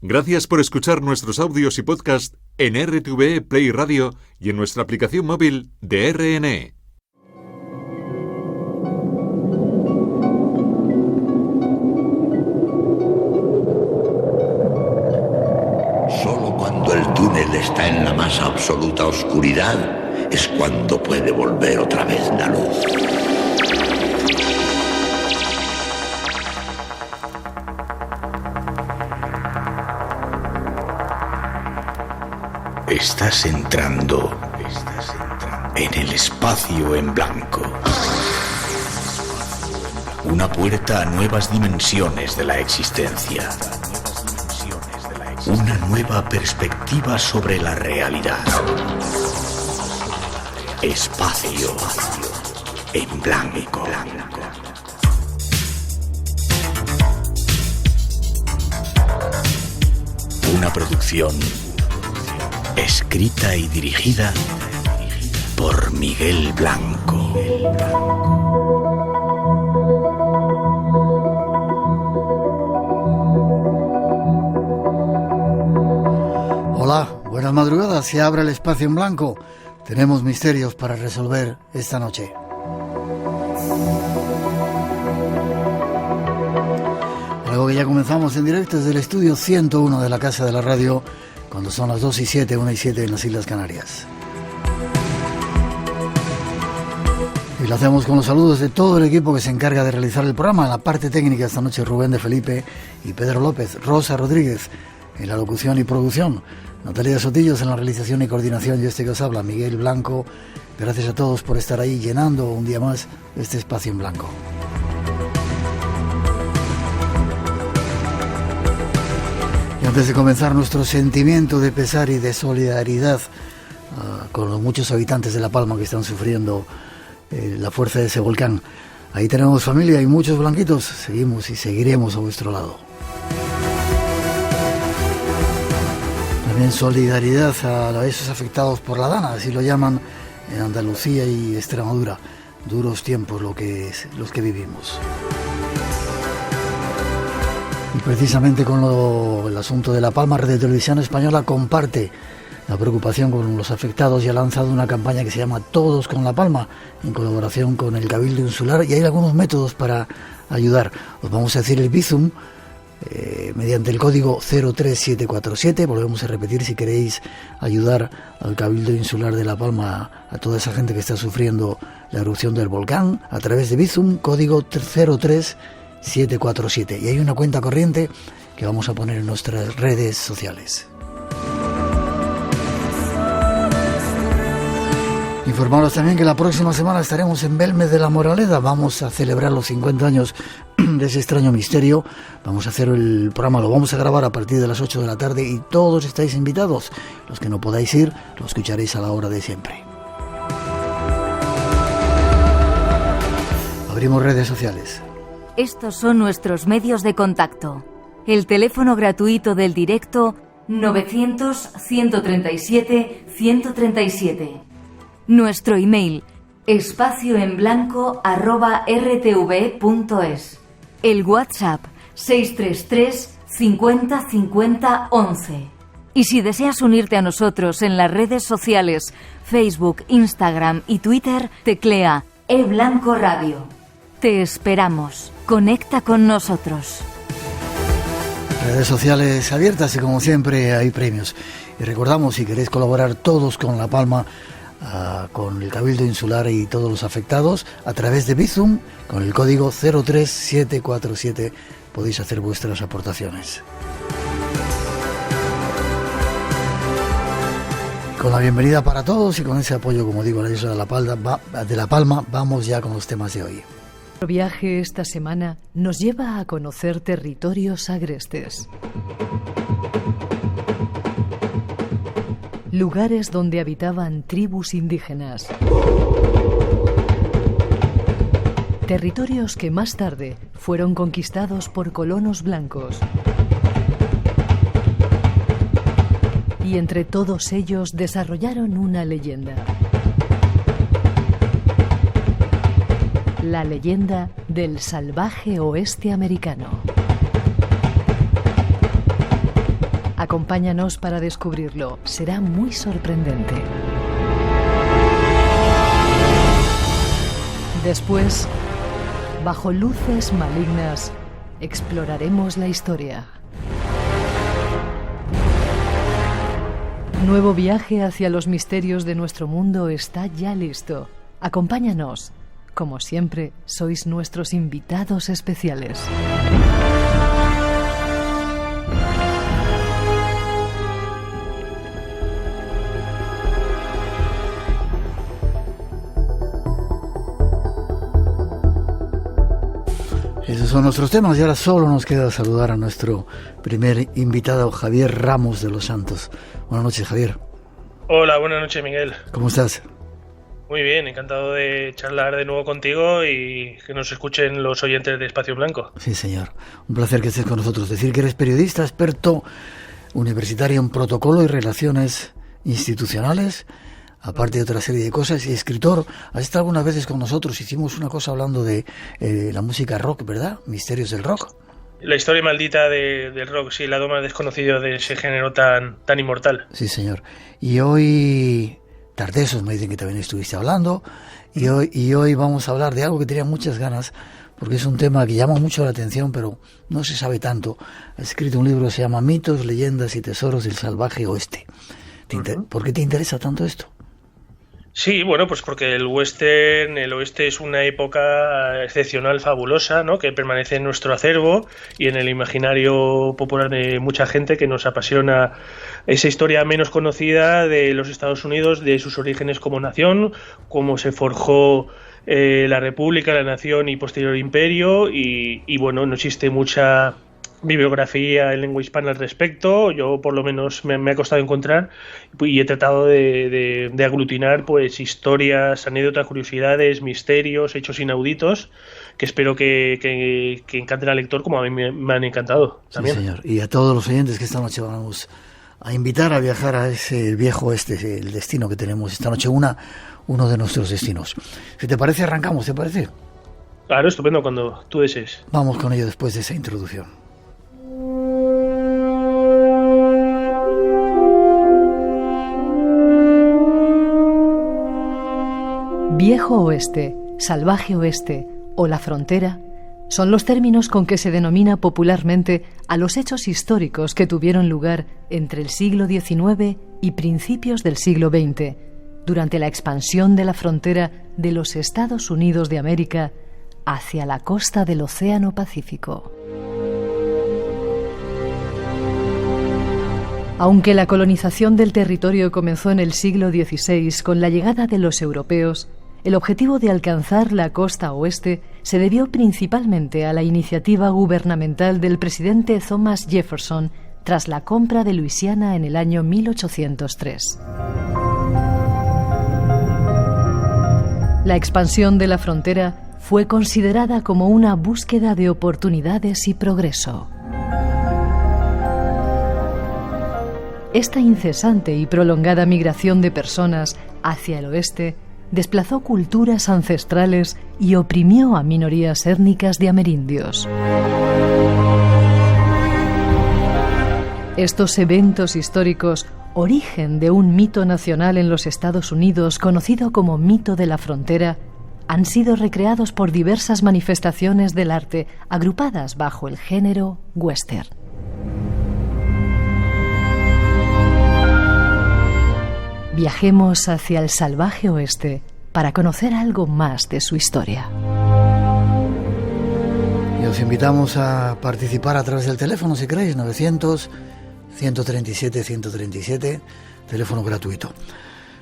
Gracias por escuchar nuestros audios y podcast en RTVE Play Radio y en nuestra aplicación móvil de RNE. Solo cuando el túnel está en la más absoluta oscuridad es cuando puede volver otra vez la luz. Estás entrando en el espacio en blanco. Una puerta a nuevas dimensiones de la existencia. Una nueva perspectiva sobre la realidad. Espacio en blanco. Una producción escrita y dirigida por Miguel Blanco. Hola, buenas madrugadas. Se abre el espacio en blanco. Tenemos misterios para resolver esta noche. Luego que ya comenzamos en directo desde el estudio 101 de la Casa de la Radio, cuando son las 2:07, 1:07 en las Islas Canarias. Y lo hacemos con los saludos de todo el equipo que se encarga de realizar el programa. En la parte técnica esta noche, Rubén de Felipe y Pedro López, Rosa Rodríguez en la locución y producción, Natalia Sotillos en la realización y coordinación, y este que os habla, Miguel Blanco. Gracias a todos por estar ahí llenando un día más este espacio en blanco. Y antes de comenzar, nuestro sentimiento de pesar y de solidaridad con los muchos habitantes de La Palma que están sufriendo la fuerza de ese volcán. Ahí tenemos familia y muchos blanquitos. Seguimos y seguiremos a vuestro lado. También solidaridad a esos afectados por la Dana, así lo llaman en Andalucía y Extremadura. Duros tiempos los que vivimos. Y precisamente con el asunto de La Palma, Radio Televisión Española comparte la preocupación con los afectados y ha lanzado una campaña que se llama Todos con La Palma, en colaboración con el Cabildo Insular, y hay algunos métodos para ayudar. Os vamos a decir el Bizum, mediante el código 03747, volvemos a repetir si queréis ayudar al Cabildo Insular de La Palma, a toda esa gente que está sufriendo la erupción del volcán, a través de Bizum, código 03747. Y hay una cuenta corriente que vamos a poner en nuestras redes sociales. Informaros también que la próxima semana estaremos en Belmez de la Moraleda. Vamos a celebrar los 50 años de ese extraño misterio. Vamos a hacer el programa, lo vamos a grabar a partir de las 8 de la tarde y todos estáis invitados. Los que no podáis ir, lo escucharéis a la hora de siempre. Abrimos redes sociales. Estos son nuestros medios de contacto. El teléfono gratuito del directo 900-137-137. Nuestro email espacioenblanco@rtv.es. El WhatsApp 633 50 50 11. Y si deseas unirte a nosotros en las redes sociales Facebook, Instagram y Twitter, teclea eBlanco Radio. Te esperamos. Conecta con nosotros. Redes sociales abiertas y como siempre hay premios. Y recordamos, si queréis colaborar todos con La Palma, con el Cabildo Insular y todos los afectados, a través de Bizum, con el código 03747 podéis hacer vuestras aportaciones. Con la bienvenida para todos y con ese apoyo, como digo, a la isla de La Palma, vamos ya con los temas de hoy. Nuestro viaje esta semana nos lleva a conocer territorios agrestes. Lugares donde habitaban tribus indígenas. Territorios que más tarde fueron conquistados por colonos blancos. Y entre todos ellos desarrollaron una leyenda. La leyenda del salvaje oeste americano. Acompáñanos para descubrirlo. Será muy sorprendente. Después, bajo luces malignas, exploraremos la historia. Nuevo viaje hacia los misterios de nuestro mundo está ya listo. Acompáñanos. Como siempre, sois nuestros invitados especiales. Esos son nuestros temas y ahora solo nos queda saludar a nuestro primer invitado, Javier Ramos de los Santos. Buenas noches, Javier. Hola, buenas noches, Miguel. ¿Cómo estás? Muy bien, encantado de charlar de nuevo contigo y que nos escuchen los oyentes de Espacio Blanco. Sí, señor. Un placer que estés con nosotros. Decir que eres periodista, experto universitario en protocolo y relaciones institucionales, aparte de otra serie de cosas, y escritor. Has estado algunas veces con nosotros, hicimos una cosa hablando de la música rock, ¿verdad? Misterios del rock. La historia maldita del rock, sí, el lado más desconocido de ese género tan inmortal. Sí, señor. Y hoy, Tardesos, me dicen que también estuviste hablando, y hoy vamos a hablar de algo que tenía muchas ganas, porque es un tema que llama mucho la atención, pero no se sabe tanto. Ha escrito un libro que se llama Mitos, leyendas y tesoros del salvaje oeste. ¿Por qué te interesa tanto esto? Sí, bueno, pues porque el oeste es una época excepcional, fabulosa, ¿no? Que permanece en nuestro acervo y en el imaginario popular de mucha gente, que nos apasiona esa historia menos conocida de los Estados Unidos, de sus orígenes como nación, cómo se forjó la República, la nación y posterior imperio, y bueno, no existe mucha bibliografía en lengua hispana al respecto. Yo por lo menos me ha costado encontrar y he tratado de aglutinar pues historias, anécdotas, curiosidades, misterios, hechos inauditos que espero que encanten al lector como a mí me han encantado también. Sí, señor. Y a todos los oyentes que esta noche vamos a invitar a viajar a ese viejo oeste, el destino que tenemos esta noche, uno de nuestros destinos. Si te parece, arrancamos, ¿te parece? Claro, estupendo, cuando tú desees. Vamos con ello después de esa introducción. Viejo Oeste, Salvaje Oeste o la frontera son los términos con que se denomina popularmente a los hechos históricos que tuvieron lugar entre el siglo XIX y principios del siglo XX, durante la expansión de la frontera de los Estados Unidos de América hacia la costa del Océano Pacífico. Aunque la colonización del territorio comenzó en el siglo XVI con la llegada de los europeos, el objetivo de alcanzar la costa oeste se debió principalmente a la iniciativa gubernamental del presidente Thomas Jefferson tras la compra de Luisiana en el año 1803. La expansión de la frontera fue considerada como una búsqueda de oportunidades y progreso. Esta incesante y prolongada migración de personas hacia el oeste desplazó culturas ancestrales y oprimió a minorías étnicas de amerindios. Estos eventos históricos, origen de un mito nacional en los Estados Unidos conocido como mito de la frontera, han sido recreados por diversas manifestaciones del arte agrupadas bajo el género western. Viajemos hacia el salvaje oeste para conocer algo más de su historia. Y os invitamos a participar a través del teléfono, si queréis, 900-137-137, teléfono gratuito.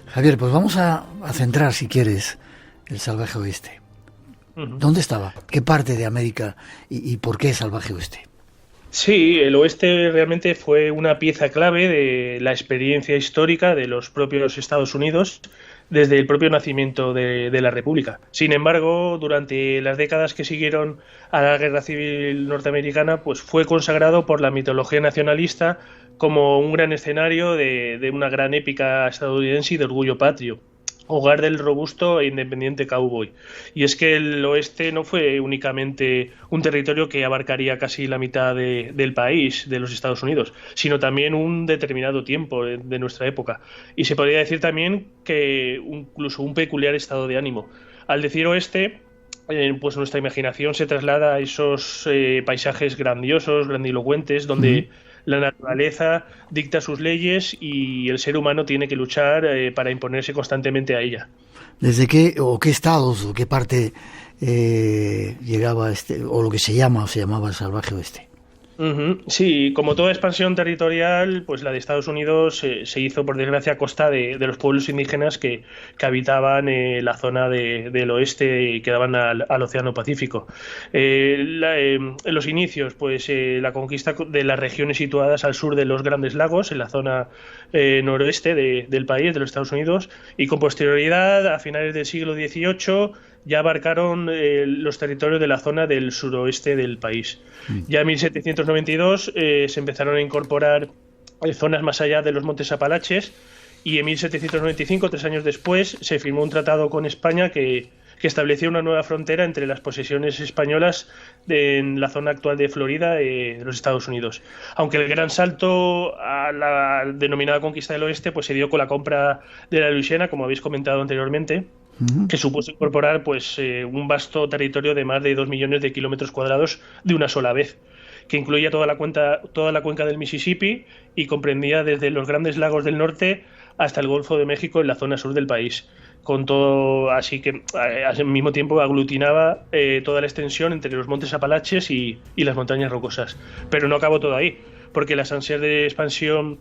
Javier, pues vamos a centrar, si quieres, el salvaje oeste. ¿Dónde estaba? ¿Qué parte de América y por qué salvaje oeste? Sí, el oeste realmente fue una pieza clave de la experiencia histórica de los propios Estados Unidos desde el propio nacimiento de la República. Sin embargo, durante las décadas que siguieron a la Guerra Civil Norteamericana, pues fue consagrado por la mitología nacionalista como un gran escenario de una gran épica estadounidense y de orgullo patrio. hogar del robusto e independiente cowboy. Y es que el oeste no fue únicamente un territorio que abarcaría casi la mitad del país, de los Estados Unidos, sino también un determinado tiempo de nuestra época. Y se podría decir también que incluso un peculiar estado de ánimo. Al decir oeste, pues nuestra imaginación se traslada a esos paisajes grandiosos, grandilocuentes, donde la naturaleza dicta sus leyes y el ser humano tiene que luchar para imponerse constantemente a ella. ¿Desde qué estados o qué parte llegaba o lo que se llamaba el salvaje oeste? Sí, como toda expansión territorial, pues la de Estados Unidos se hizo, por desgracia, a costa de los pueblos indígenas que habitaban la zona del oeste y que daban al Océano Pacífico. En los inicios, pues la conquista de las regiones situadas al sur de los Grandes Lagos, en la zona noroeste del país, de los Estados Unidos, y con posterioridad, a finales del siglo XVIII, ya abarcaron los territorios de la zona del suroeste del país. Ya en 1792 se empezaron a incorporar zonas más allá de los Montes Apalaches, y en 1795, 3 años después, se firmó un tratado con España que establecía una nueva frontera entre las posesiones españolas en la zona actual de Florida de los Estados Unidos. Aunque el gran salto a la denominada conquista del oeste pues se dio con la compra de la Luisiana, como habéis comentado anteriormente, que supuso incorporar pues un vasto territorio de más de 2 millones de kilómetros cuadrados de una sola vez, que incluía toda la cuenca del Mississippi y comprendía desde los Grandes Lagos del norte hasta el Golfo de México en la zona sur del país. Con todo, así que al mismo tiempo aglutinaba toda la extensión entre los Montes Apalaches y las montañas rocosas. Pero no acabó todo ahí, porque las ansias de expansión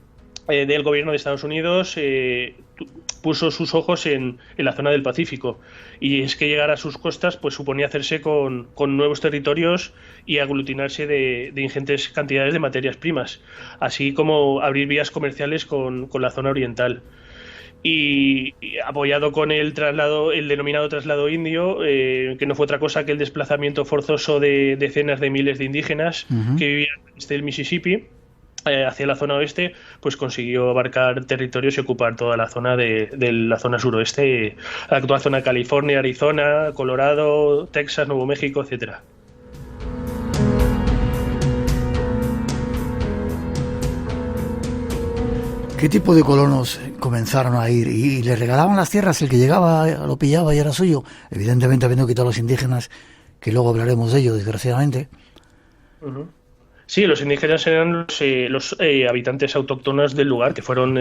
del gobierno de Estados Unidos puso sus ojos en la zona del Pacífico, y es que llegar a sus costas pues suponía hacerse con nuevos territorios y aglutinarse de ingentes cantidades de materias primas, así como abrir vías comerciales con la zona oriental. Y apoyado con el denominado traslado indio, que no fue otra cosa que el desplazamiento forzoso de decenas de miles de indígenas que vivían desde el Mississippi hacia la zona oeste, pues consiguió abarcar territorios y ocupar toda la zona de la zona suroeste, la actual zona de California, Arizona, Colorado, Texas, Nuevo México, etcétera. ¿Qué tipo de colonos comenzaron a ir? ¿Y le regalaban las tierras? ¿El que llegaba lo pillaba y era suyo? Evidentemente habiendo quitado a los indígenas, que luego hablaremos de ello, desgraciadamente. Sí, los indígenas eran los habitantes autóctonos del lugar, que fueron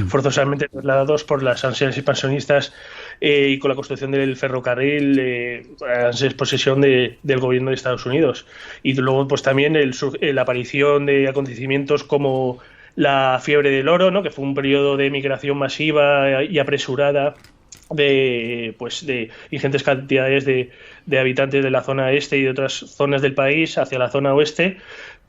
forzosamente trasladados por las ansias expansionistas y con la construcción del ferrocarril, ansias posesión del gobierno de Estados Unidos. Y luego pues también la aparición de acontecimientos como la fiebre del oro, ¿no?, que fue un periodo de migración masiva y apresurada de ingentes cantidades de habitantes de la zona este y de otras zonas del país hacia la zona oeste,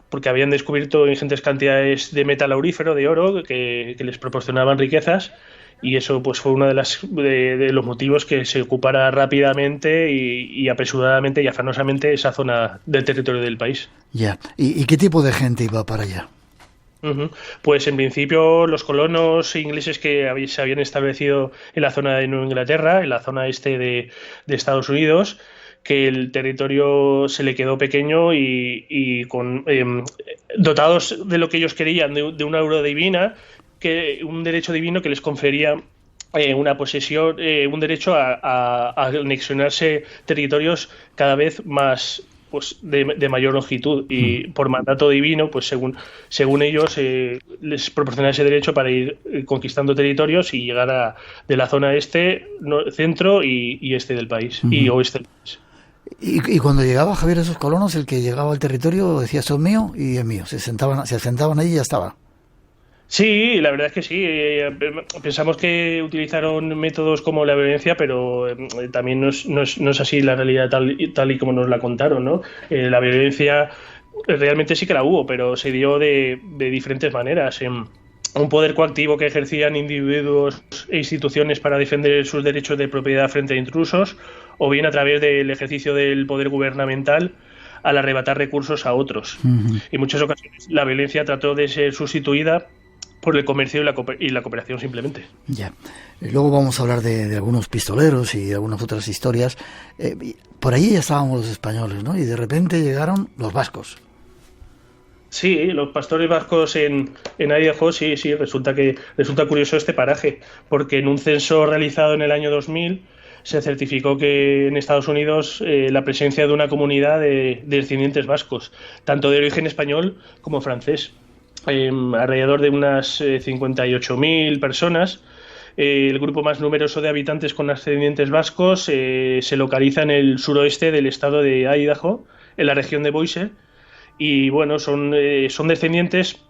porque habían descubierto ingentes cantidades de metal aurífero, de oro, que les proporcionaban riquezas, y eso pues fue uno de los motivos que se ocupara rápidamente y apresuradamente y afanosamente esa zona del territorio del país. Ya. ¿Y qué tipo de gente iba para allá? Pues en principio los colonos ingleses que se habían establecido en la zona de Nueva Inglaterra, en la zona este de Estados Unidos, que el territorio se le quedó pequeño y con dotados de lo que ellos querían, de una euro divina, un derecho divino que les confería una posesión, un derecho a anexionarse territorios cada vez más pues de mayor longitud, y por mandato divino, pues según ellos les proporcionaba ese derecho para ir conquistando territorios y llegar de la zona centro y este del país, y oeste del país. Y cuando llegaba Javier a esos colonos, el que llegaba al territorio decía esto es mío y es mío, se asentaban allí y ya estaba. Sí, la verdad es que sí. Pensamos que utilizaron métodos como la violencia, pero también no es así la realidad tal y como nos la contaron, ¿no? La violencia realmente sí que la hubo, pero se dio de diferentes maneras. Un poder coactivo que ejercían individuos e instituciones para defender sus derechos de propiedad frente a intrusos, o bien a través del ejercicio del poder gubernamental al arrebatar recursos a otros. En muchas ocasiones la violencia trató de ser sustituida por el comercio y la cooperación simplemente. Ya. Luego vamos a hablar de algunos pistoleros y de algunas otras historias. Por ahí ya estábamos los españoles, ¿no? Y de repente llegaron los vascos. Sí, los pastores vascos en Idaho, sí, resulta curioso este paraje, porque en un censo realizado en el año 2000 se certificó que en Estados Unidos la presencia de una comunidad de descendientes vascos, tanto de origen español como francés, alrededor de unas 58.000 personas. El grupo más numeroso de habitantes con ascendientes vascos se localiza en el suroeste del estado de Idaho, en la región de Boise, y bueno, son descendientes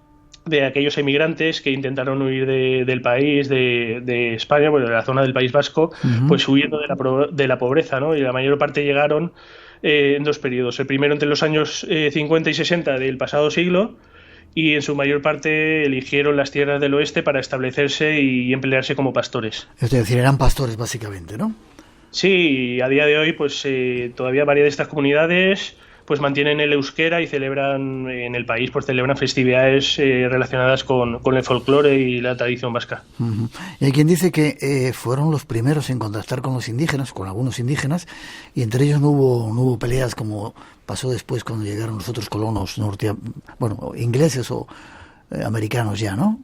de aquellos emigrantes que intentaron huir del país, de España, bueno, de la zona del País Vasco, pues huyendo de la pobreza, ¿no? Y la mayor parte llegaron en dos periodos. El primero entre los años 50 y 60 del pasado siglo, y en su mayor parte eligieron las tierras del oeste para establecerse y emplearse como pastores. Es decir, eran pastores básicamente, ¿no? Sí, a día de hoy pues todavía varias de estas comunidades pues mantienen el euskera y celebran en el país, pues celebran festividades relacionadas con el folclore y la tradición vasca. Uh-huh. Y hay quien dice que fueron los primeros en contactar con los indígenas, con algunos indígenas, y entre ellos no hubo peleas como pasó después cuando llegaron los otros colonos ingleses o americanos ya, ¿no?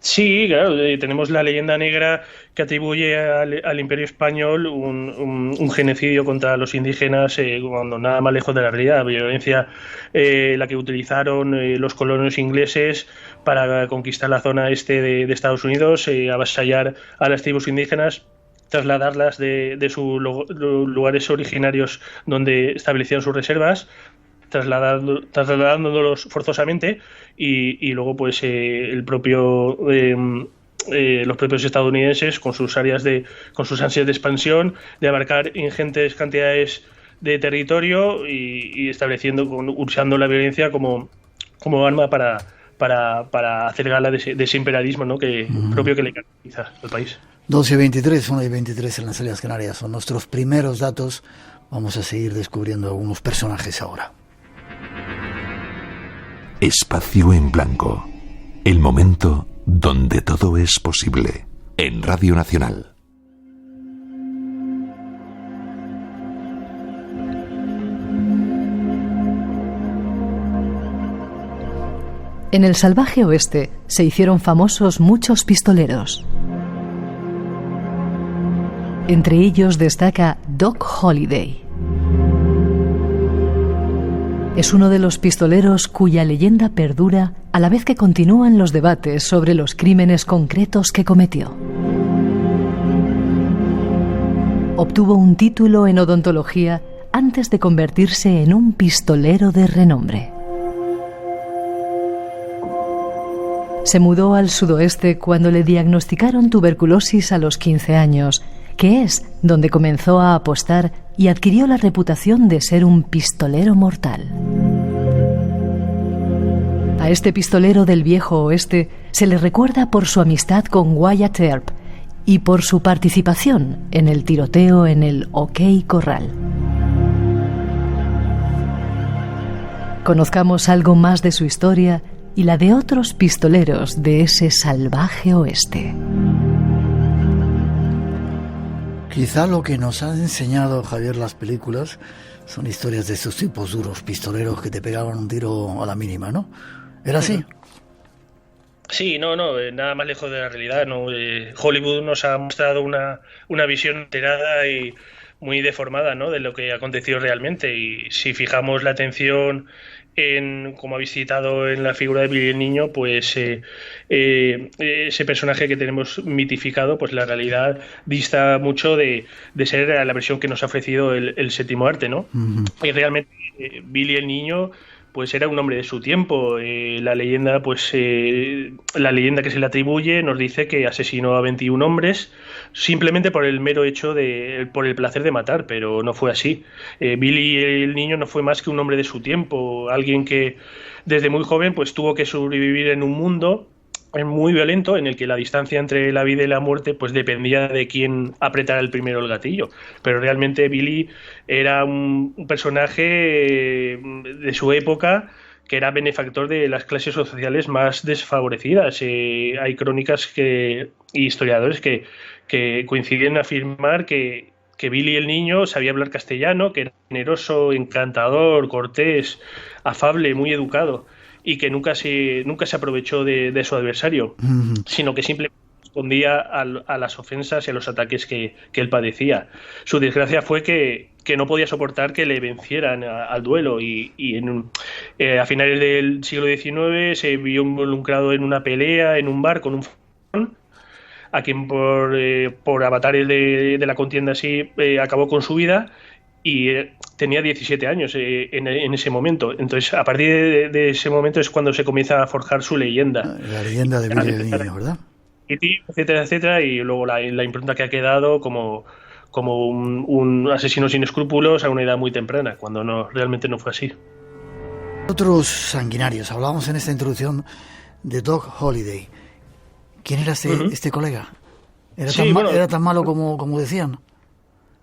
Sí, claro, tenemos la leyenda negra que atribuye al Imperio Español un genocidio contra los indígenas cuando nada más lejos de la realidad. Violencia la que utilizaron los colonos ingleses para conquistar la zona este de Estados Unidos, avasallar a las tribus indígenas, trasladarlas de sus lugares originarios donde establecían sus reservas, trasladándolos forzosamente y luego pues los propios estadounidenses con sus ansias de expansión, de abarcar ingentes cantidades de territorio y usando la violencia como arma para hacer gala de ese imperialismo, ¿no? Propio que le caracteriza al país. 12:23, 1:23 en las Islas Canarias. Son nuestros primeros datos. Vamos a seguir descubriendo algunos personajes ahora. Espacio en Blanco. El momento donde todo es posible. En Radio Nacional. En el salvaje oeste se hicieron famosos muchos pistoleros. Entre ellos destaca Doc Holliday. Es uno de los pistoleros cuya leyenda perdura a la vez que continúan los debates sobre los crímenes concretos que cometió. Obtuvo un título en odontología antes de convertirse en un pistolero de renombre. Se mudó al sudoeste cuando le diagnosticaron tuberculosis a los 15 años, que es donde comenzó a apostar y adquirió la reputación de ser un pistolero mortal. A este pistolero del viejo oeste se le recuerda por su amistad con Wyatt Earp y por su participación en el tiroteo en el OK Corral. Conozcamos algo más de su historia y la de otros pistoleros de ese salvaje oeste. Quizá lo que nos han enseñado, Javier, las películas son historias de estos tipos duros, pistoleros que te pegaban un tiro a la mínima, ¿no? ¿Era así? Sí, nada más lejos de la realidad, ¿no? Hollywood nos ha mostrado una visión alterada y muy deformada, ¿no?, de lo que aconteció realmente. Y si fijamos la atención en, como habéis citado, en la figura de Billy el Niño, pues ese personaje que tenemos mitificado, pues la realidad dista mucho de ser la versión que nos ha ofrecido el séptimo arte, ¿no? Uh-huh. Y realmente Billy el Niño pues era un hombre de su tiempo. La leyenda que se le atribuye nos dice que asesinó a 21 hombres simplemente por el mero hecho por el placer de matar, pero no fue así. Billy el Niño no fue más que un hombre de su tiempo, alguien que desde muy joven pues tuvo que sobrevivir en un mundo muy violento en el que la distancia entre la vida y la muerte pues dependía de quién apretara el primero el gatillo. Pero realmente Billy era un personaje de su época que era benefactor de las clases sociales más desfavorecidas. Hay crónicas y historiadores que coinciden en afirmar que Billy el niño sabía hablar castellano, que era generoso, encantador, cortés, afable, muy educado, y que nunca se aprovechó de su adversario, sino que simplemente respondía a las ofensas y a los ataques que él padecía. Su desgracia fue que no podía soportar que le vencieran al duelo y a finales del siglo XIX se vio involucrado en una pelea en un bar con un farón, a quien por avatares de la contienda así acabó con su vida, y tenía 17 años en ese momento. Entonces, a partir de ese momento es cuando se comienza a forjar su leyenda. La leyenda de Billy el niño, ¿verdad? Etcétera, etcétera, y luego la impronta que ha quedado como un asesino sin escrúpulos a una edad muy temprana, cuando realmente no fue así. Otros sanguinarios. Hablábamos en esta introducción de Doc Holliday. ¿Quién era este colega? ¿Era tan malo como decían?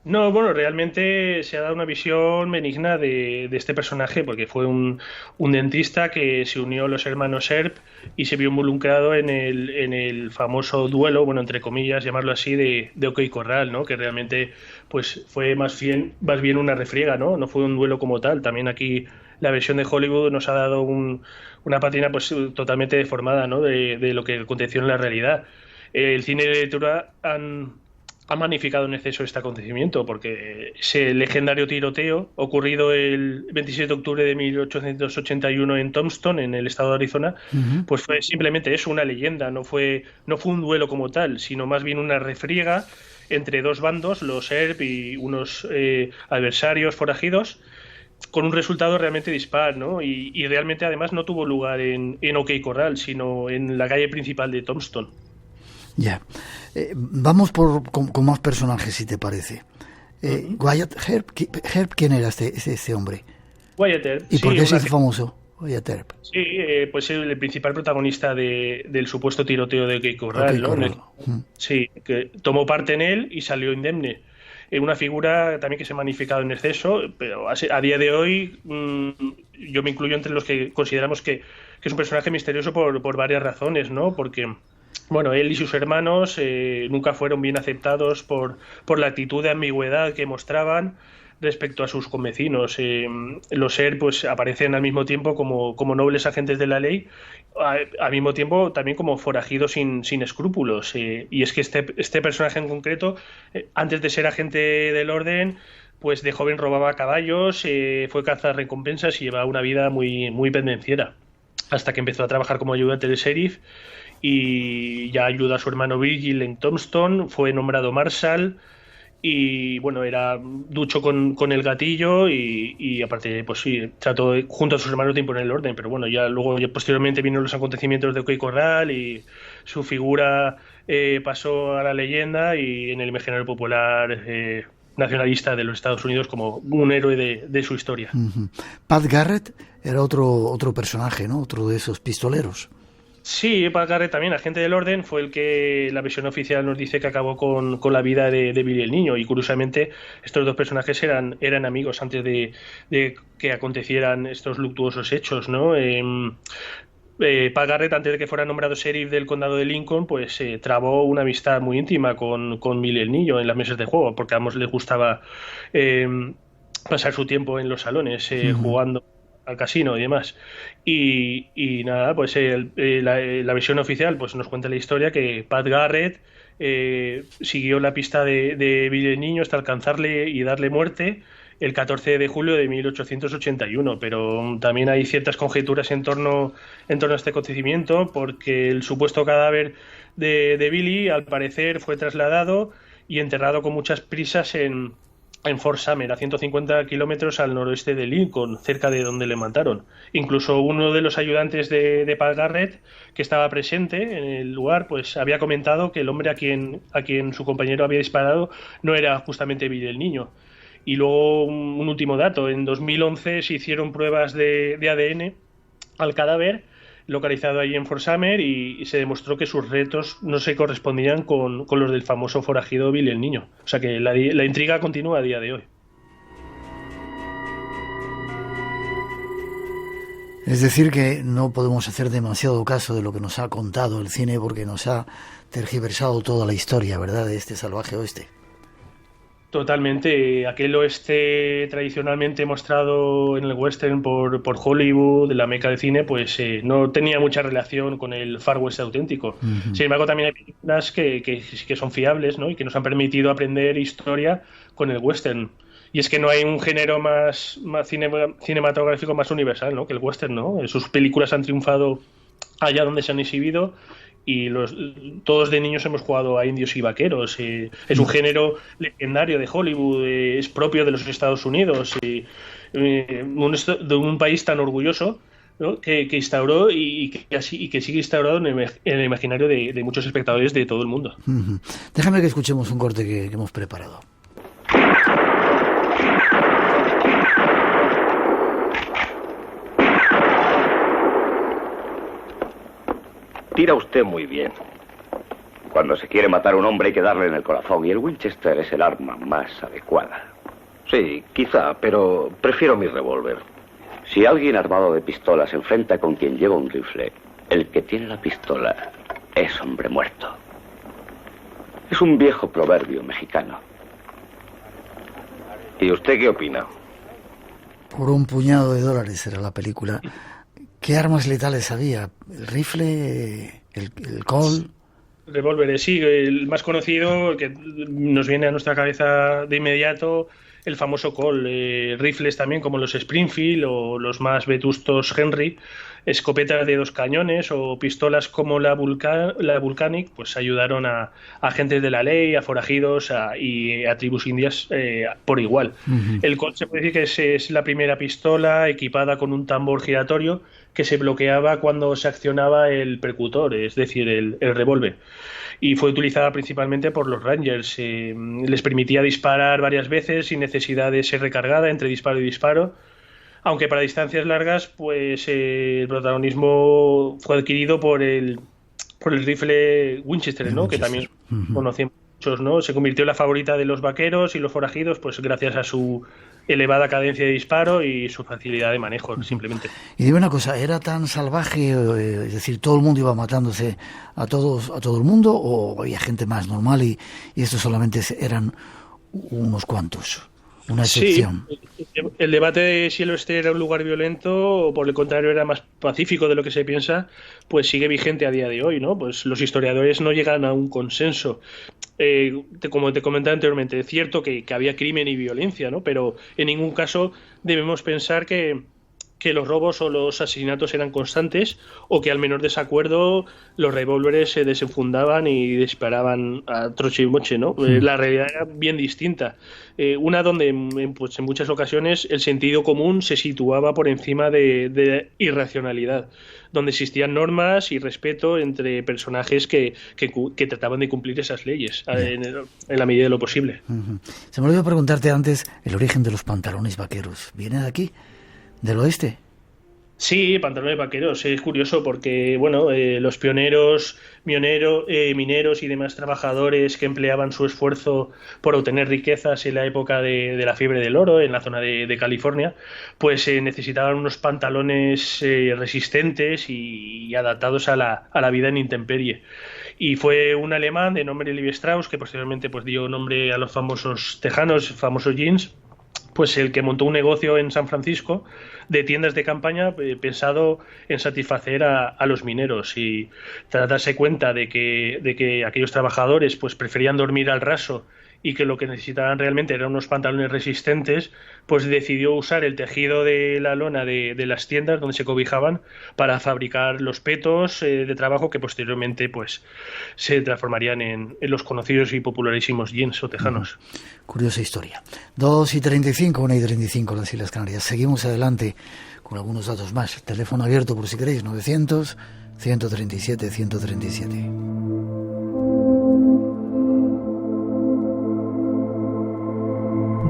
No, bueno, realmente se ha dado una visión benigna de este personaje, porque fue un dentista que se unió a los hermanos Earp y se vio involucrado en el famoso duelo, bueno, entre comillas, llamarlo así, de OK Corral, ¿no? Que realmente pues fue más bien una refriega, ¿no? No fue un duelo como tal. También aquí la versión de Hollywood nos ha dado una pátina pues totalmente deformada, ¿no? De lo que aconteció en la realidad. El cine y la literatura ha magnificado en exceso este acontecimiento, porque ese legendario tiroteo ocurrido el 27 de octubre de 1881 en Tombstone, en el estado de Arizona, pues fue simplemente eso, una leyenda. No fue un duelo como tal, sino más bien una refriega entre dos bandos, los Earp y unos adversarios forajidos, con un resultado realmente dispar, ¿no? Y realmente además no tuvo lugar en OK Corral, sino en la calle principal de Tombstone. Ya. Vamos con más personajes, si te parece. Wyatt Earp. ¿Quién era este hombre? Wyatt Earp. ¿Y por qué se hizo famoso Wyatt Earp? Sí, pues el principal protagonista del supuesto tiroteo de OK Corral, ¿no? Sí, que tomó parte en él y salió indemne. Una figura también que se ha magnificado en exceso, pero a día de hoy yo me incluyo entre los que consideramos que es un personaje misterioso por varias razones, ¿no? Porque bueno, él y sus hermanos nunca fueron bien aceptados por la actitud de ambigüedad que mostraban respecto a sus convecinos. Los Earp pues aparecen al mismo tiempo como nobles agentes de la ley, al mismo tiempo también como forajidos sin escrúpulos. Y es que este personaje en concreto, antes de ser agente del orden, pues de joven robaba caballos, fue cazarrecompensas y llevaba una vida muy, muy pendenciera, hasta que empezó a trabajar como ayudante de sheriff y ya ayudó a su hermano Virgil en Tombstone, fue nombrado Marshal y bueno, era ducho con el gatillo y aparte pues sí, trató junto a sus hermanos de imponer el orden, pero bueno, ya posteriormente vinieron los acontecimientos de OK Corral y su figura pasó a la leyenda y en el imaginario popular nacionalista de los Estados Unidos como un héroe de su historia. Pat Garrett era otro personaje, ¿no? Otro de esos pistoleros. Sí, Pat Garrett también, agente del orden, fue el que la versión oficial nos dice que acabó con la vida de Billy el niño, y curiosamente estos dos personajes eran amigos antes de que acontecieran estos luctuosos hechos, ¿no? Pat Garrett, antes de que fuera nombrado sheriff del condado de Lincoln, pues trabó una amistad muy íntima con Billy el niño en las mesas de juego, porque a ambos les gustaba pasar su tiempo en los salones jugando al casino y demás. Y nada, pues la versión oficial pues nos cuenta la historia que Pat Garrett siguió la pista de Billy el niño hasta alcanzarle y darle muerte el 14 de julio de 1881, pero también hay ciertas conjeturas en torno a este acontecimiento, porque el supuesto cadáver de Billy al parecer fue trasladado y enterrado con muchas prisas en Fort Summer, a 150 kilómetros al noroeste de Lincoln, cerca de donde le mataron. Incluso uno de los ayudantes de Pat Garrett, que estaba presente en el lugar, pues había comentado que el hombre a quien su compañero había disparado no era justamente Billy el niño. Y luego un último dato, en 2011 se hicieron pruebas de ADN al cadáver localizado allí en Fort Summer y se demostró que sus restos no se correspondían con los del famoso forajido Billy el niño. O sea que la intriga continúa a día de hoy. Es decir, que no podemos hacer demasiado caso de lo que nos ha contado el cine porque nos ha tergiversado toda la historia, ¿verdad?, de este salvaje oeste. Totalmente. Aquel oeste tradicionalmente mostrado en el western por Hollywood, la meca del cine, pues no tenía mucha relación con el Far West auténtico. Uh-huh. Sin embargo, también hay películas que son fiables, ¿no?, y que nos han permitido aprender historia con el western. Y es que no hay un género más cinematográfico más universal, ¿no?, que el western, ¿no? Sus películas han triunfado allá donde se han exhibido. Y todos de niños hemos jugado a indios y vaqueros. Es un género legendario de Hollywood, es propio de los Estados Unidos, de un país tan orgulloso, ¿no?, que instauró y que sigue instaurado en el imaginario de muchos espectadores de todo el mundo. Uh-huh. Déjame que escuchemos un corte que hemos preparado. Tira usted muy bien. Cuando se quiere matar a un hombre hay que darle en el corazón, y el Winchester es el arma más adecuada. Sí, quizá, pero prefiero mi revólver. Si alguien armado de pistola se enfrenta con quien lleva un rifle, el que tiene la pistola es hombre muerto. Es un viejo proverbio mexicano. ¿Y usted qué opina? Por un puñado de dólares era la película. ¿Qué armas letales había? ¿El rifle? ¿El Colt? Revólveres, sí. El más conocido, que nos viene a nuestra cabeza de inmediato, el famoso Colt. Rifles también como los Springfield o los más vetustos Henry. Escopetas de 2 cañones o pistolas como la Vulcanic, pues ayudaron a agentes de la ley, a forajidos y a tribus indias por igual. Uh-huh. El Colt se puede decir que es la primera pistola equipada con un tambor giratorio que se bloqueaba cuando se accionaba el percutor, es decir, el revólver. Y fue utilizada principalmente por los Rangers. Les permitía disparar varias veces sin necesidad de ser recargada entre disparo y disparo. Aunque para distancias largas, pues el protagonismo fue adquirido por el rifle Winchester, ¿no?, que también conocían muchos, ¿no? Se convirtió en la favorita de los vaqueros y los forajidos, pues gracias a su elevada cadencia de disparo y su facilidad de manejo, simplemente. Y dime una cosa, ¿era tan salvaje, es decir, todo el mundo iba matándose a todo el mundo, o había gente más normal y estos solamente eran unos cuantos? Una excepción. Sí, el debate de si el oeste era un lugar violento o por el contrario era más pacífico de lo que se piensa, pues sigue vigente a día de hoy, ¿no? Pues los historiadores no llegan a un consenso. Como te comentaba anteriormente, es cierto que había crimen y violencia, ¿no? Pero en ningún caso debemos pensar que los robos o los asesinatos eran constantes o que al menor desacuerdo los revólveres se desenfundaban y disparaban a troche y moche, ¿no? La realidad era bien distinta. Una donde pues en muchas ocasiones el sentido común se situaba por encima de irracionalidad, donde existían normas y respeto entre personajes que trataban de cumplir esas leyes en la medida de lo posible. Uh-huh. Se me olvidó preguntarte antes el origen de los pantalones vaqueros. ¿Viene de aquí? ¿Del oeste? Sí, pantalones vaqueros. Es curioso porque, bueno, los pioneros, mineros y demás trabajadores que empleaban su esfuerzo por obtener riquezas en la época de la fiebre del oro, en la zona de California, pues necesitaban unos pantalones resistentes y adaptados a la vida en intemperie. Y fue un alemán de nombre Levi Strauss, que posteriormente pues dio nombre a los famosos tejanos, famosos jeans, pues el que montó un negocio en San Francisco de tiendas de campaña pensado en satisfacer a los mineros, y tras darse cuenta de que aquellos trabajadores pues preferían dormir al raso y que lo que necesitaban realmente eran unos pantalones resistentes, pues decidió usar el tejido de la lona de las tiendas donde se cobijaban para fabricar los petos de trabajo que posteriormente pues se transformarían en los conocidos y popularísimos jeans o tejanos. Curiosa historia. 2:35, 1:35 en las Islas Canarias. Seguimos adelante con algunos datos más. Teléfono abierto por si queréis, 900 137 137.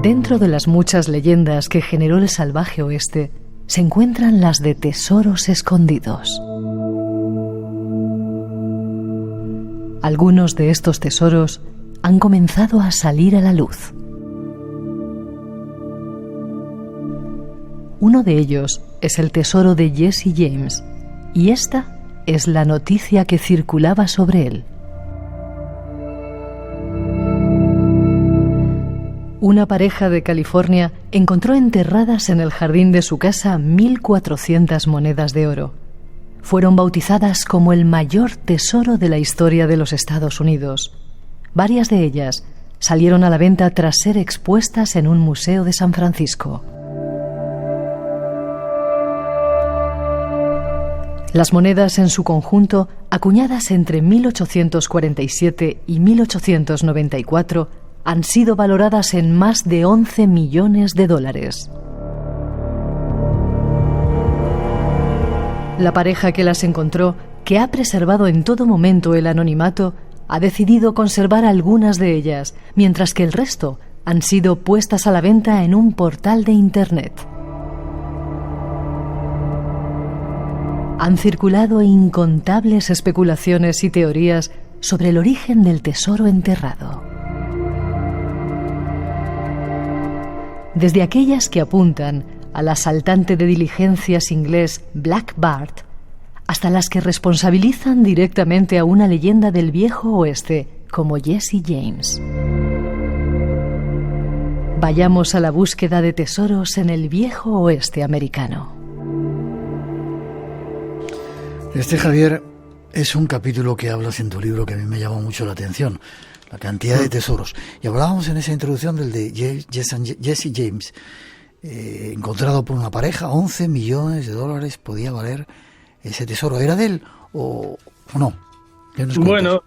Dentro de las muchas leyendas que generó el salvaje oeste, se encuentran las de tesoros escondidos. Algunos de estos tesoros han comenzado a salir a la luz. Uno de ellos es el tesoro de Jesse James, y esta es la noticia que circulaba sobre él. Una pareja de California encontró enterradas en el jardín de su casa 1.400 monedas de oro. Fueron bautizadas como el mayor tesoro de la historia de los Estados Unidos. Varias de ellas salieron a la venta tras ser expuestas en un museo de San Francisco. Las monedas en su conjunto, acuñadas entre 1847 y 1894, han sido valoradas en más de 11 millones de dólares. La pareja que las encontró, que ha preservado en todo momento el anonimato, ha decidido conservar algunas de ellas, mientras que el resto han sido puestas a la venta en un portal de Internet. Han circulado incontables especulaciones y teorías sobre el origen del tesoro enterrado. Desde aquellas que apuntan al asaltante de diligencias inglés Black Bart, hasta las que responsabilizan directamente a una leyenda del viejo oeste como Jesse James. Vayamos a la búsqueda de tesoros en el viejo oeste americano. Javier, es un capítulo que hablas en tu libro que a mí me llamó mucho la atención, la cantidad de tesoros. Y hablábamos en esa introducción del de Jesse James, encontrado por una pareja, 11 millones de dólares podía valer ese tesoro. ¿Era de él o no? Bueno,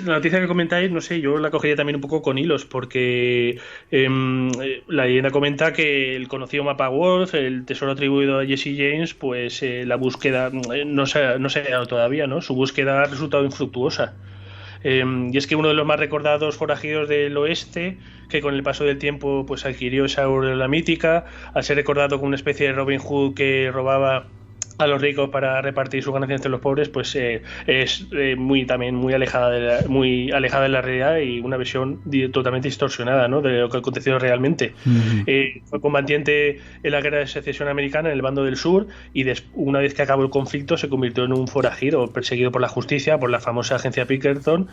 la noticia que comentáis, no sé, yo la cogería también un poco con hilos, porque la leyenda comenta que el conocido mapa Wolf, el tesoro atribuido a Jesse James, pues la búsqueda no se ha dado todavía, ¿no? Su búsqueda ha resultado infructuosa. Y es que uno de los más recordados forajidos del oeste, que con el paso del tiempo pues adquirió esa aureola mítica, al ser recordado como una especie de Robin Hood que robaba a los ricos para repartir su ganancia entre los pobres, pues es muy alejada de la realidad y una visión totalmente distorsionada, ¿no?, de lo que aconteció realmente. Fue combatiente en la guerra de secesión americana en el bando del sur y una vez que acabó el conflicto se convirtió en un forajido perseguido por la justicia, por la famosa agencia Pinkerton,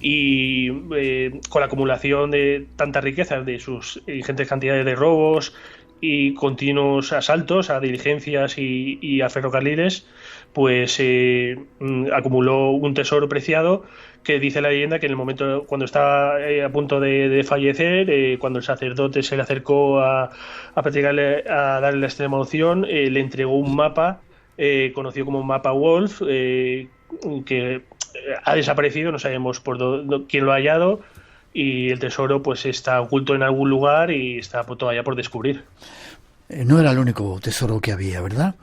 y con la acumulación de tanta riqueza, de sus ingentes cantidades de robos y continuos asaltos a diligencias y a ferrocarriles, pues acumuló un tesoro preciado que dice la leyenda que en el momento cuando estaba a punto de fallecer, cuando el sacerdote se le acercó a darle la extrema unción, le entregó un mapa conocido como mapa Wolf, que ha desaparecido, no sabemos quién lo ha hallado, y el tesoro pues está oculto en algún lugar y está todavía por descubrir. No era el único tesoro que había, ¿verdad?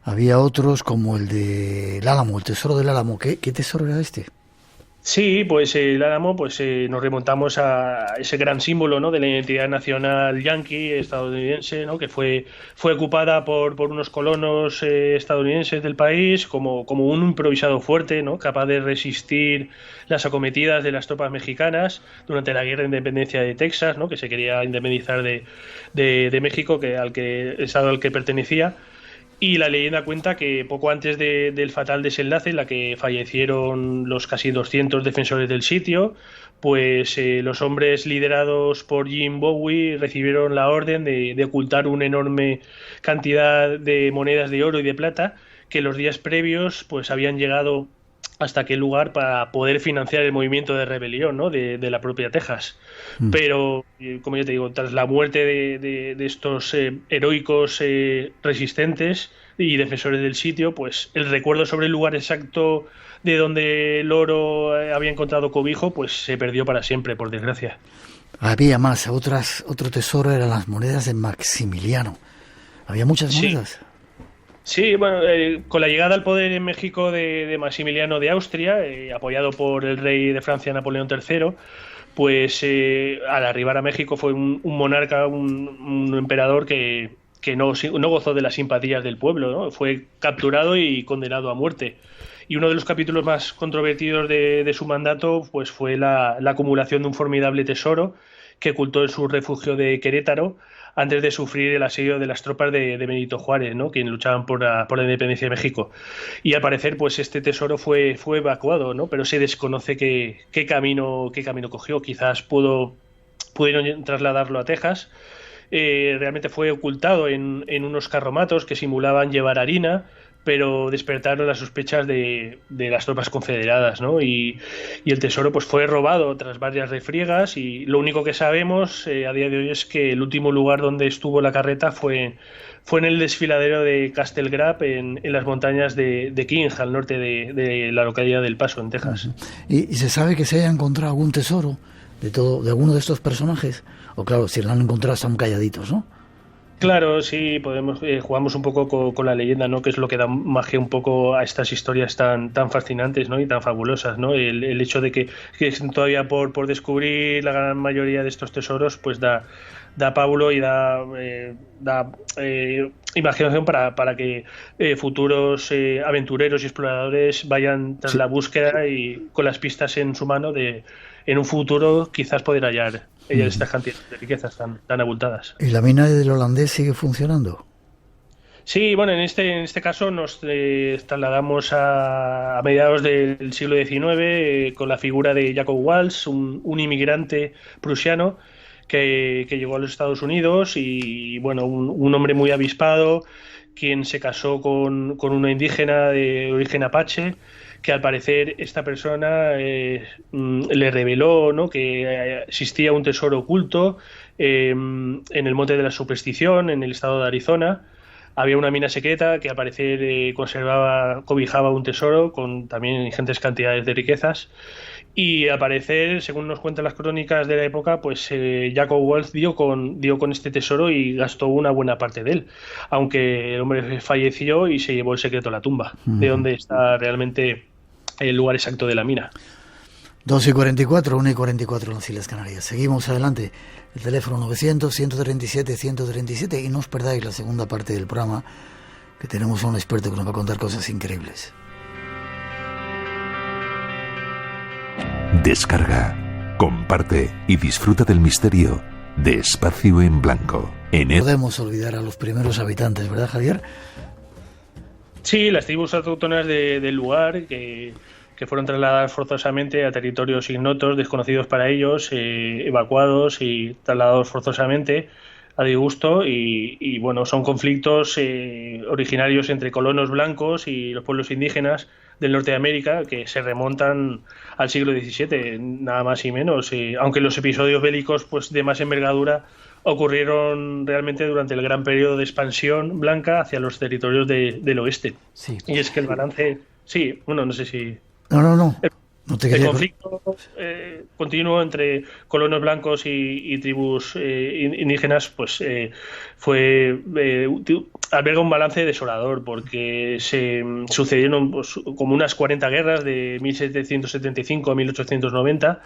Había otros como el del Álamo, el tesoro del Álamo. ¿Qué tesoro era este? Sí, pues el Álamo, pues nos remontamos a ese gran símbolo, ¿no?, de la identidad nacional yanqui estadounidense, ¿no?, que fue ocupada por unos colonos estadounidenses del país como un improvisado fuerte, ¿no?, capaz de resistir las acometidas de las tropas mexicanas durante la guerra de independencia de Texas, ¿no?, que se quería independizar de México, estado al que pertenecía. Y la leyenda cuenta que poco antes del fatal desenlace, en la que fallecieron los casi 200 defensores del sitio, pues los hombres liderados por Jim Bowie recibieron la orden de ocultar una enorme cantidad de monedas de oro y de plata que los días previos pues habían llegado hasta aquel lugar para poder financiar el movimiento de rebelión, ¿no?, de la propia Texas. Pero, como ya te digo, tras la muerte de estos heroicos resistentes y defensores del sitio, pues el recuerdo sobre el lugar exacto de donde el oro había encontrado cobijo, pues se perdió para siempre, por desgracia. Había más, otro tesoro eran las monedas de Maximiliano. Había muchas monedas. Sí, bueno, con la llegada al poder en México de Maximiliano de Austria, apoyado por el rey de Francia Napoleón III, pues al arribar a México fue un monarca, un emperador que no gozó de las simpatías del pueblo, ¿no? Fue capturado y condenado a muerte. Y uno de los capítulos más controvertidos de su mandato pues fue la acumulación de un formidable tesoro que ocultó en su refugio de Querétaro antes de sufrir el asedio de las tropas de Benito Juárez, ¿no? Quien luchaban por la independencia de México. Y al parecer, pues este tesoro fue evacuado, ¿no? Pero se desconoce qué camino cogió. Quizás pudieron trasladarlo a Texas. Realmente fue ocultado en unos carromatos que simulaban llevar harina, pero despertaron las sospechas de las tropas confederadas, ¿no? Y el tesoro pues fue robado tras varias refriegas, y lo único que sabemos a día de hoy es que el último lugar donde estuvo la carreta fue en el desfiladero de Castle Grab en las montañas de King, al norte de la localidad del Paso, en Texas. ¿Y se sabe que se haya encontrado algún tesoro de alguno de estos personajes? O claro, si lo han encontrado están calladitos, ¿no? Claro, sí, jugamos un poco con la leyenda, ¿no? Que es lo que da magia un poco a estas historias tan fascinantes, ¿no? Y tan fabulosas, ¿no? El hecho de que todavía por descubrir la gran mayoría de estos tesoros, pues da pábulo y da imaginación para que futuros aventureros y exploradores vayan tras la búsqueda y con las pistas en su mano en un futuro quizás poder hallar estas cantidades de riquezas tan abultadas. ¿Y la mina del holandés sigue funcionando? Sí, bueno, en este caso nos trasladamos a mediados del siglo XIX con la figura de Jacob Walsh, un inmigrante prusiano que llegó a los Estados Unidos y, bueno, un hombre muy avispado, quien se casó con una indígena de origen apache, que al parecer esta persona le reveló, ¿no?, que existía un tesoro oculto en el Monte de la Superstición, en el estado de Arizona. Había una mina secreta que al parecer cobijaba un tesoro con también ingentes cantidades de riquezas. Y al parecer, según nos cuentan las crónicas de la época, pues Jacob Walsh dio con este tesoro y gastó una buena parte de él, aunque el hombre falleció y se llevó el secreto a la tumba, de donde está realmente el lugar exacto de la mina. 2:44, 1:44 en las Islas Canarias. Seguimos adelante. El teléfono 900-137-137, y no os perdáis la segunda parte del programa, que tenemos a un experto que nos va a contar cosas increíbles. Descarga, comparte y disfruta del misterio de Espacio en Blanco. No podemos olvidar a los primeros habitantes, ¿verdad, Javier? Sí, las tribus autóctonas del lugar que fueron trasladadas forzosamente a territorios ignotos, desconocidos para ellos, evacuados y trasladados forzosamente a disgusto, y bueno, son conflictos originarios entre colonos blancos y los pueblos indígenas del norte de América que se remontan al siglo XVII, nada más y menos, aunque los episodios bélicos pues de más envergadura ocurrieron realmente durante el gran periodo de expansión blanca hacia los territorios del oeste. Sí. Y es que el balance, sí, bueno, no sé si... No. El conflicto continuo entre colonos blancos y tribus indígenas pues alberga un balance desolador, porque se sucedieron pues, como unas 40 guerras de 1775 a 1890,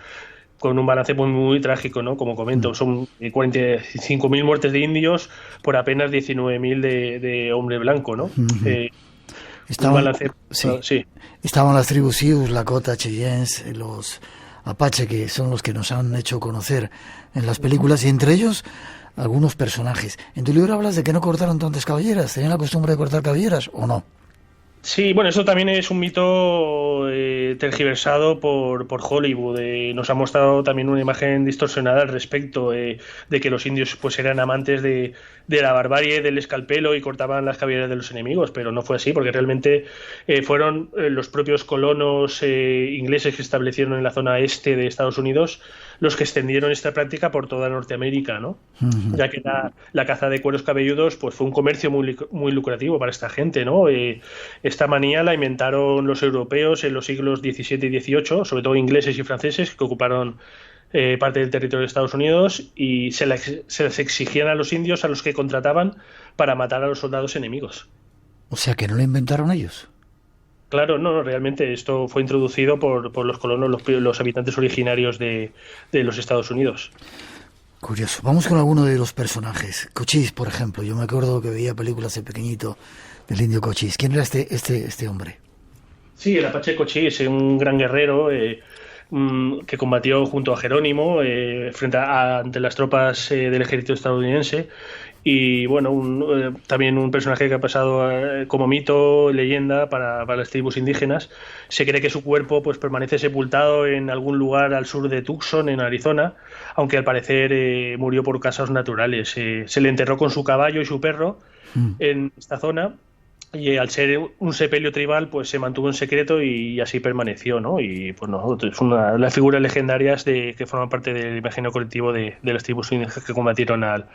con un balance muy, muy trágico, ¿no? Como comento, son 45.000 muertes de indios por apenas 19.000 de hombre blanco, ¿no? Estaban las tribus Sioux, Lakota, Cheyennes, los Apache, que son los que nos han hecho conocer en las películas, y entre ellos algunos personajes. En tu libro hablas de que no cortaron tantas cabelleras. ¿Tenían la costumbre de cortar cabelleras o no? Sí, bueno, eso también es un mito tergiversado por Hollywood. Nos ha mostrado también una imagen distorsionada al respecto, de que los indios pues eran amantes de la barbarie, del escalpelo, y cortaban las cabelleras de los enemigos, pero no fue así, porque realmente fueron los propios colonos ingleses que se establecieron en la zona este de Estados Unidos los que extendieron esta práctica por toda Norteamérica, ¿no? Uh-huh. Ya que la caza de cueros cabelludos pues fue un comercio muy lucrativo para esta gente, ¿no? Esta manía la inventaron los europeos en los siglos XVII y XVIII, sobre todo ingleses y franceses, que ocuparon parte del territorio de Estados Unidos, y se les exigían a los indios a los que contrataban para matar a los soldados enemigos. O sea, que no lo inventaron ellos. Claro, no, realmente esto fue introducido por los colonos, los habitantes originarios de los Estados Unidos. Curioso. Vamos con alguno de los personajes. Cochise, por ejemplo. Yo me acuerdo que veía películas de pequeñito del indio Cochise. ¿Quién era este hombre? Sí, el Apache Cochise, un gran guerrero. que combatió junto a Jerónimo ante las tropas del ejército estadounidense. Y bueno, también un personaje que ha pasado como mito, leyenda para las tribus indígenas. Se cree que su cuerpo pues permanece sepultado en algún lugar al sur de Tucson, en Arizona, aunque al parecer murió por causas naturales. Se le enterró con su caballo y su perro en esta zona, y al ser un sepelio tribal pues se mantuvo en secreto y así permaneció, ¿no? Y pues no, es una de las figuras legendarias que forman parte del imaginario colectivo de las tribus indígenas que combatieron al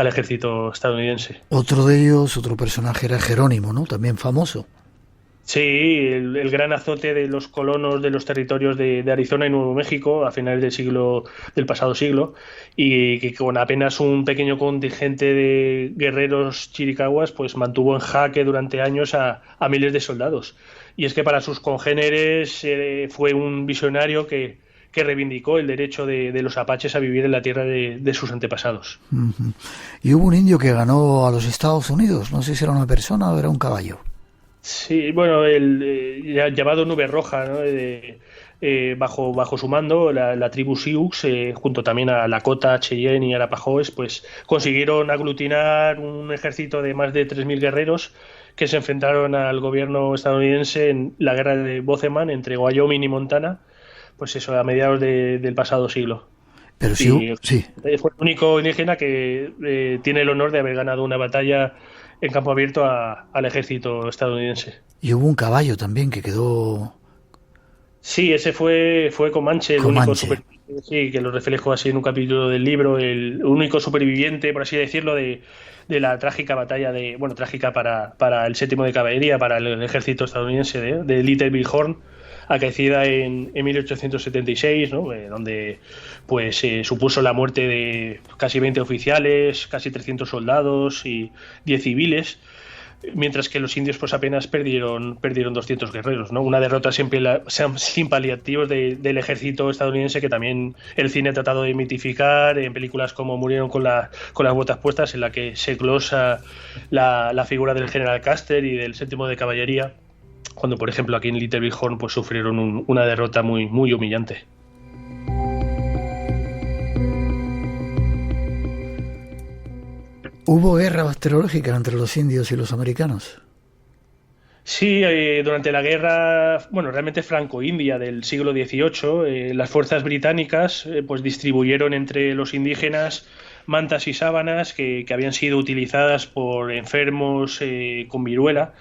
ejército estadounidense. Otro de ellos, otro personaje era Jerónimo, ¿no? También famoso. Sí, el gran azote de los colonos de los territorios de Arizona y Nuevo México a finales del pasado siglo, y que con apenas un pequeño contingente de guerreros chiricahuas pues mantuvo en jaque durante años a miles de soldados. Y es que para sus congéneres fue un visionario que reivindicó el derecho de los apaches a vivir en la tierra de sus antepasados. Uh-huh. Y hubo un indio que ganó a los Estados Unidos, no sé si era una persona o era un caballo. Sí, bueno, llamado Nube Roja, ¿no? Bajo su mando, la tribu Sioux, junto también a Lakota, Cheyenne y Arapahoes, pues consiguieron aglutinar un ejército de más de 3.000 guerreros que se enfrentaron al gobierno estadounidense en la guerra de Bozeman entre Wyoming y Montana, pues eso, a mediados del pasado siglo. Pero sí. Fue el único indígena que tiene el honor de haber ganado una batalla en campo abierto al ejército estadounidense. Y hubo un caballo también que quedó... Sí, ese fue Comanche, el único superviviente, sí, que lo reflejo así en un capítulo del libro, el único superviviente, por así decirlo, de la trágica batalla trágica para el 7º de caballería, para el ejército estadounidense de Little Bighorn, acaecida en 1876, ¿no? Donde pues supuso la muerte de casi 20 oficiales, casi 300 soldados y 10 civiles, mientras que los indios pues apenas perdieron 200 guerreros, ¿no? Una derrota sin paliativos del ejército estadounidense, que también el cine ha tratado de mitificar en películas como Murieron con las botas puestas, en la que se glosa la figura del general Custer y del 7º de caballería, cuando por ejemplo aquí en Little Bighorn pues sufrieron una derrota muy, muy humillante. ¿Hubo guerra bacteriológica entre los indios y los americanos? Sí, durante la guerra, realmente franco-india del siglo XVIII, las fuerzas británicas pues distribuyeron entre los indígenas mantas y sábanas que habían sido utilizadas por enfermos con viruela,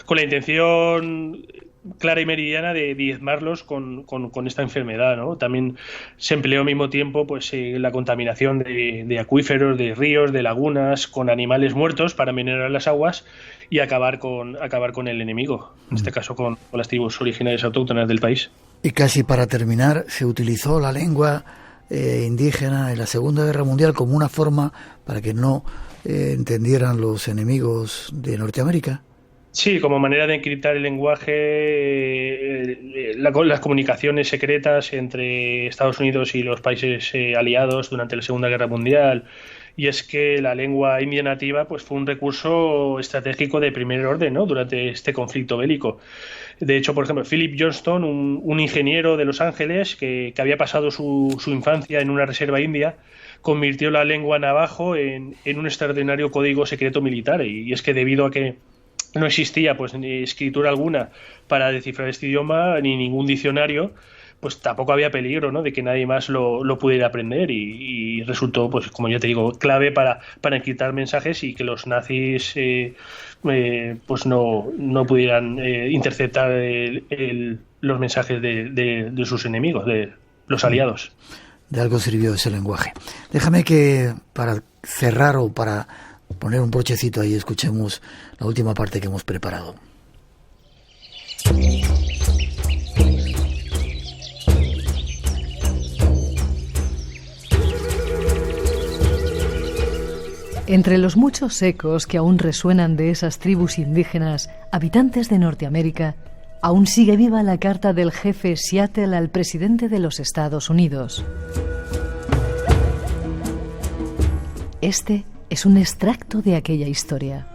con la intención clara y meridiana de diezmarlos con esta enfermedad, ¿no? También se empleó al mismo tiempo pues la contaminación de acuíferos, de ríos, de lagunas, con animales muertos para envenenar las aguas y acabar con el enemigo, en este caso con las tribus originarias autóctonas del país. Y casi para terminar, se utilizó la lengua indígena en la Segunda Guerra Mundial como una forma para que no entendieran los enemigos de Norteamérica. Sí, como manera de encriptar el lenguaje, las comunicaciones secretas entre Estados Unidos y los países aliados durante la Segunda Guerra Mundial. Y es que la lengua india nativa pues fue un recurso estratégico de primer orden, ¿no? Durante este conflicto bélico. De hecho, por ejemplo, Philip Johnston, un ingeniero de Los Ángeles que había pasado su infancia en una reserva india, convirtió la lengua navajo en un extraordinario código secreto militar. Y es que debido a que no existía pues ni escritura alguna para descifrar este idioma, ni ningún diccionario, pues tampoco había peligro, ¿no?, de que nadie más lo pudiera aprender, y resultó, pues como ya te digo, clave para encriptar mensajes y que los nazis pues no pudieran interceptar los mensajes de sus enemigos, de los aliados. De algo sirvió ese lenguaje. Déjame que para cerrar o para poner un brochecito ahí escuchemos la última parte que hemos preparado. Entre los muchos ecos que aún resuenan de esas tribus indígenas, habitantes de Norteamérica, aún sigue viva la carta del jefe Seattle al presidente de los Estados Unidos. Este es un extracto de aquella historia.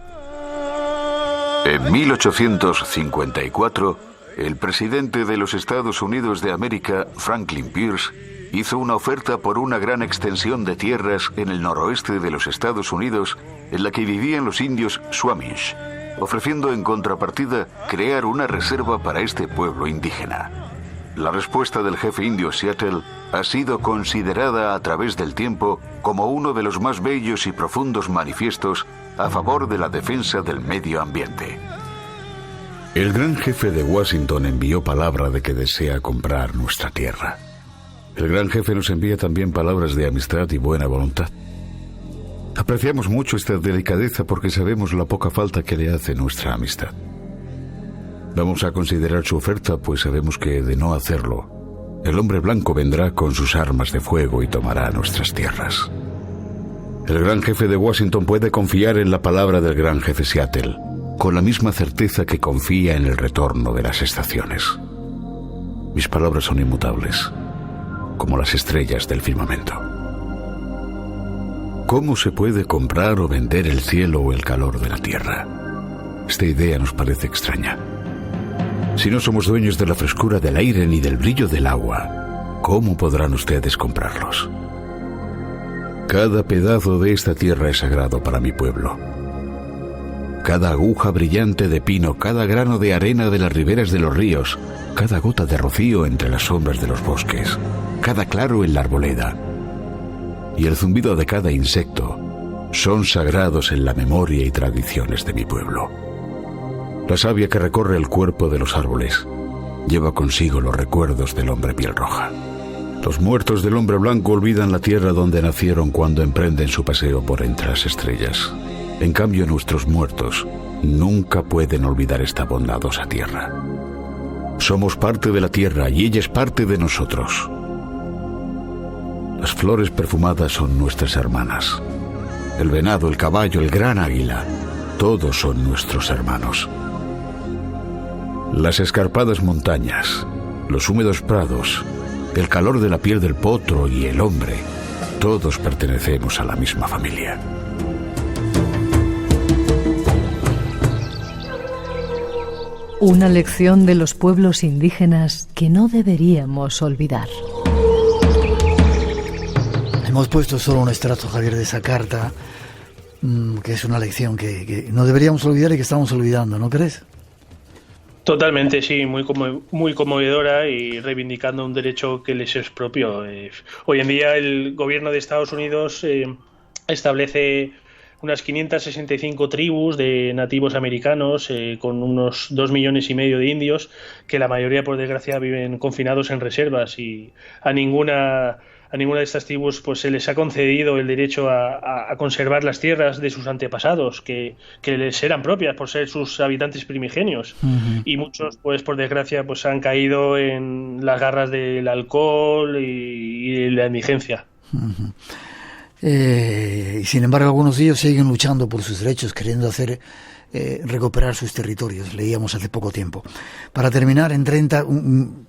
En 1854, el presidente de los Estados Unidos de América, Franklin Pierce, hizo una oferta por una gran extensión de tierras en el noroeste de los Estados Unidos en la que vivían los indios Squamish, ofreciendo en contrapartida crear una reserva para este pueblo indígena. La respuesta del jefe indio Seattle ha sido considerada a través del tiempo como uno de los más bellos y profundos manifiestos a favor de la defensa del medio ambiente. El gran jefe de Washington envió palabra de que desea comprar nuestra tierra. El gran jefe nos envía también palabras de amistad y buena voluntad. Apreciamos mucho esta delicadeza porque sabemos la poca falta que le hace nuestra amistad. Vamos a considerar su oferta, pues sabemos que, de no hacerlo, el hombre blanco vendrá con sus armas de fuego y tomará nuestras tierras. El gran jefe de Washington puede confiar en la palabra del gran jefe Seattle, con la misma certeza que confía en el retorno de las estaciones. Mis palabras son inmutables, como las estrellas del firmamento. ¿Cómo se puede comprar o vender el cielo o el calor de la tierra? Esta idea nos parece extraña. Si no somos dueños de la frescura del aire ni del brillo del agua, ¿cómo podrán ustedes comprarlos? Cada pedazo de esta tierra es sagrado para mi pueblo. Cada aguja brillante de pino, cada grano de arena de las riberas de los ríos, cada gota de rocío entre las sombras de los bosques, cada claro en la arboleda y el zumbido de cada insecto son sagrados en la memoria y tradiciones de mi pueblo. La savia que recorre el cuerpo de los árboles lleva consigo los recuerdos del hombre piel roja. Los muertos del hombre blanco olvidan la tierra donde nacieron cuando emprenden su paseo por entre las estrellas. En cambio, nuestros muertos nunca pueden olvidar esta bondadosa tierra. Somos parte de la tierra y ella es parte de nosotros. Las flores perfumadas son nuestras hermanas. El venado, el caballo, el gran águila, todos son nuestros hermanos. Las escarpadas montañas, los húmedos prados, el calor de la piel del potro y el hombre, todos pertenecemos a la misma familia. Una lección de los pueblos indígenas que no deberíamos olvidar. Hemos puesto solo un extracto, Javier, de esa carta, que es una lección que no deberíamos olvidar y que estamos olvidando, ¿no crees? Totalmente, sí, muy conmovedora y reivindicando un derecho que les es propio. Hoy en día el gobierno de Estados Unidos establece unas 565 tribus de nativos americanos con unos 2,5 millones de indios que la mayoría, por desgracia, viven confinados en reservas y a ninguna de estas tribus pues se les ha concedido el derecho a conservar las tierras de sus antepasados que les eran propias por ser sus habitantes primigenios. Uh-huh. Y muchos pues por desgracia pues han caído en las garras del alcohol y la indigencia. Uh-huh. Y sin embargo algunos de ellos siguen luchando por sus derechos, queriendo recuperar sus territorios, leíamos hace poco tiempo. Para terminar, en 30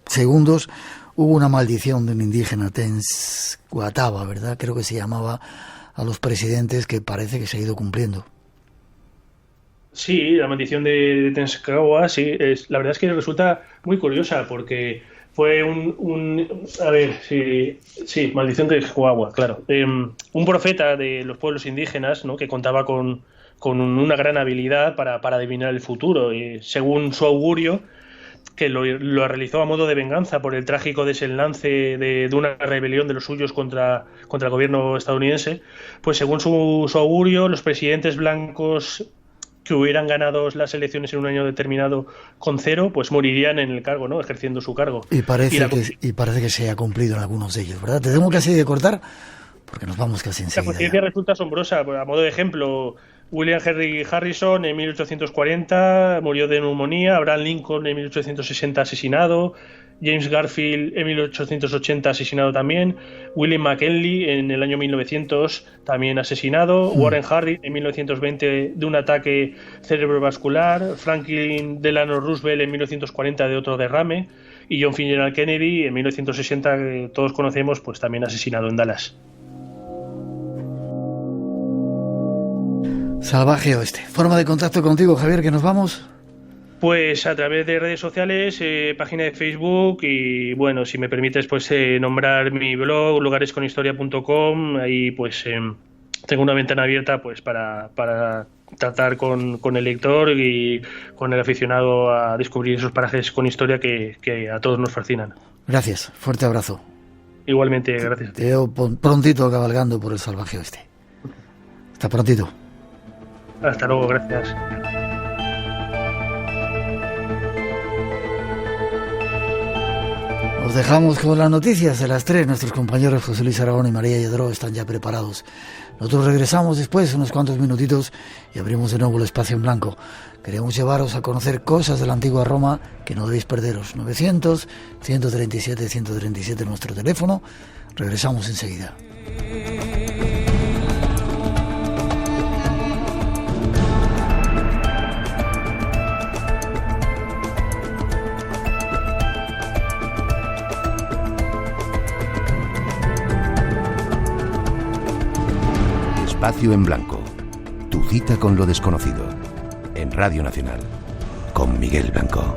segundos, hubo una maldición de un indígena, Tenskwatawa, ¿verdad? Creo que se llamaba, a los presidentes, que parece que se ha ido cumpliendo. Sí, la maldición de Tenskwatawa, sí, la verdad es que resulta muy curiosa porque fue maldición de Tenskwatawa, claro. Un profeta de los pueblos indígenas, ¿no?, que contaba con una gran habilidad para adivinar el futuro. Según su augurio, que lo realizó a modo de venganza por el trágico desenlace de una rebelión de los suyos contra el gobierno estadounidense, pues según su augurio, los presidentes blancos que hubieran ganado las elecciones en un año determinado con 0, pues morirían en el cargo, ¿no?, ejerciendo su cargo. Y parece que se ha cumplido en algunos de ellos, ¿verdad? Te tengo casi que cortar porque nos vamos casi enseguida. La conciencia resulta asombrosa. A modo de ejemplo, William Henry Harrison en 1840 murió de neumonía, Abraham Lincoln en 1860 asesinado, James Garfield en 1880 asesinado también, William McKinley en el año 1900 también asesinado, Warren Harding en 1920 de un ataque cerebrovascular, Franklin Delano Roosevelt en 1940 de otro derrame y John F. Kennedy en 1960, que todos conocemos, pues también asesinado en Dallas. Salvaje Oeste. Forma de contacto contigo, Javier, que nos vamos. Pues a través de redes sociales, página de Facebook y bueno, si me permites pues nombrar mi blog, lugaresconhistoria.com, ahí pues tengo una ventana abierta pues para tratar con el lector y con el aficionado a descubrir esos parajes con historia que a todos nos fascinan. Gracias, fuerte abrazo. Igualmente, gracias a ti. Te veo prontito cabalgando por el salvaje oeste. Hasta prontito. Hasta luego, gracias. Os dejamos con las noticias de las 3. Nuestros compañeros José Luis Aragón y María Lledró están ya preparados. Nosotros regresamos después, unos cuantos minutitos, y abrimos de nuevo el espacio en blanco. Queremos llevaros a conocer cosas de la antigua Roma que no debéis perderos. 900-137-137 nuestro teléfono. Regresamos enseguida. Espacio en Blanco, tu cita con lo desconocido, en Radio Nacional, con Miguel Blanco.